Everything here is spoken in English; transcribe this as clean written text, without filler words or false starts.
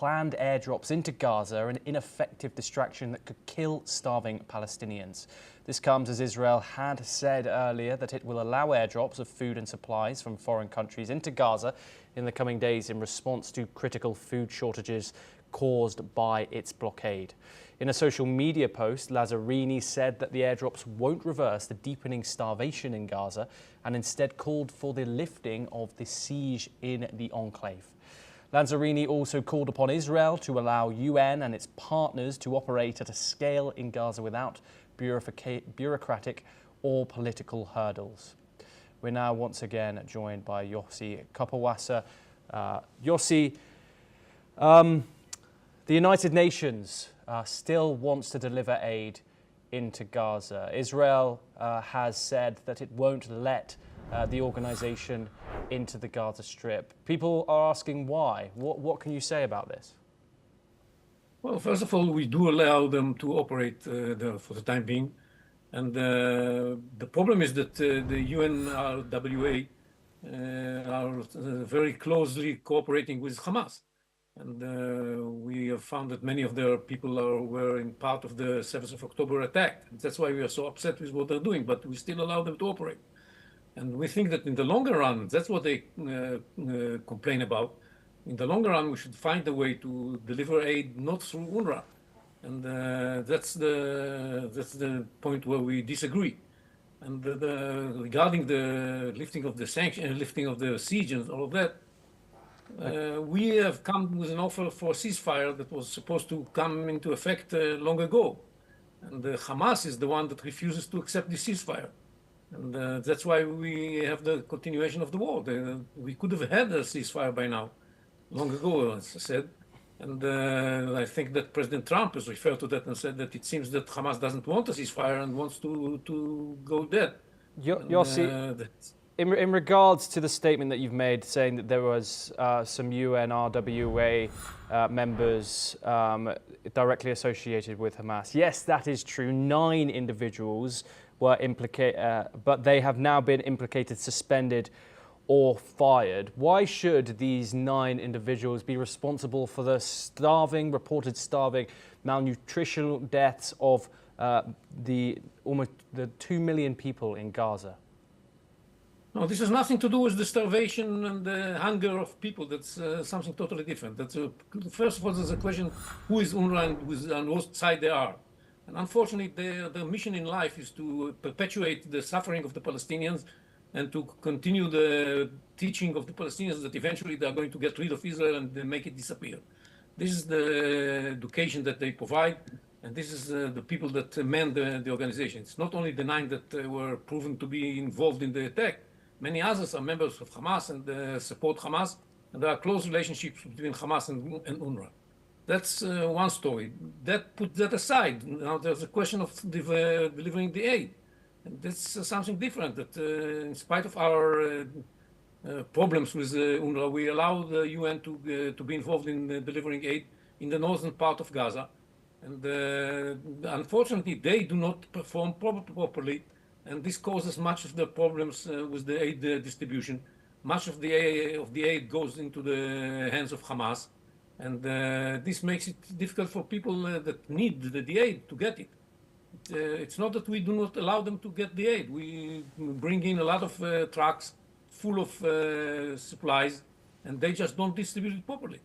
planned airdrops into Gaza are an ineffective distraction that could kill starving Palestinians. This comes as Israel had said earlier that it will allow airdrops of food and supplies from foreign countries into Gaza in the coming days in response to critical food shortages caused by its blockade. In a social media post, Lazzarini said that the airdrops won't reverse the deepening starvation in Gaza and instead called for the lifting of the siege in the enclave. Lazzarini also called upon Israel to allow UN and its partners to operate at a scale in Gaza without bureaucratic or political hurdles. We're now once again joined by Yossi Kapawasa. Yossi, the United Nations still wants to deliver aid into Gaza. Israel has said that it won't let the organisation into the Gaza Strip. People are asking why. What can you say about this? Well, first of all, we do allow them to operate there for the time being. And the problem is that the UNRWA are very closely cooperating with Hamas. And we have found that many of their people were in part of the 7th of October attack. And that's why we are so upset with what they're doing, but we still allow them to operate. And we think that in the longer run, that's what they complain about. In the longer run, we should find a way to deliver aid not through UNRWA. And that's the point where we disagree. And regarding the lifting of the sanctions, lifting of the siege and all of that, we have come with an offer for a ceasefire that was supposed to come into effect long ago. And Hamas is the one that refuses to accept the ceasefire. And that's why we have the continuation of the war. We could have had a ceasefire by now, long ago, as I said. And I think that President Trump has referred to that and said that it seems that Hamas doesn't want a ceasefire and wants to go dead. Yossi, in regards to the statement that you've made saying that there was some UNRWA members directly associated with Hamas, yes, that is true. 9 individuals were implicated, but they have now been implicated, suspended or fired. Why should these 9 individuals be responsible for the reported starving, malnutritional deaths of almost the 2 million people in Gaza? No, this has nothing to do with the starvation and the hunger of people. That's something totally different. First of all, there's a question, who is UNRWA and on what side they are? And unfortunately, their mission in life is to perpetuate the suffering of the Palestinians and to continue the teaching of the Palestinians that eventually they are going to get rid of Israel and make it disappear. This is the education that they provide, and this is the people that man the organization. It's not only the 9 that were proven to be involved in the attack. Many others are members of Hamas and support Hamas, and there are close relationships between Hamas and UNRWA. That's one story. Put that aside. Now there's a question of delivering the aid. And that's something different, that in spite of our problems with UNRWA, we allow the UN to be involved in delivering aid in the northern part of Gaza. And unfortunately, they do not perform properly. And this causes much of the problems with the aid distribution. Much of the aid goes into the hands of Hamas. And this makes it difficult for people that need the aid to get it. It's not that we do not allow them to get the aid. We bring in a lot of trucks full of supplies, and they just don't distribute it properly.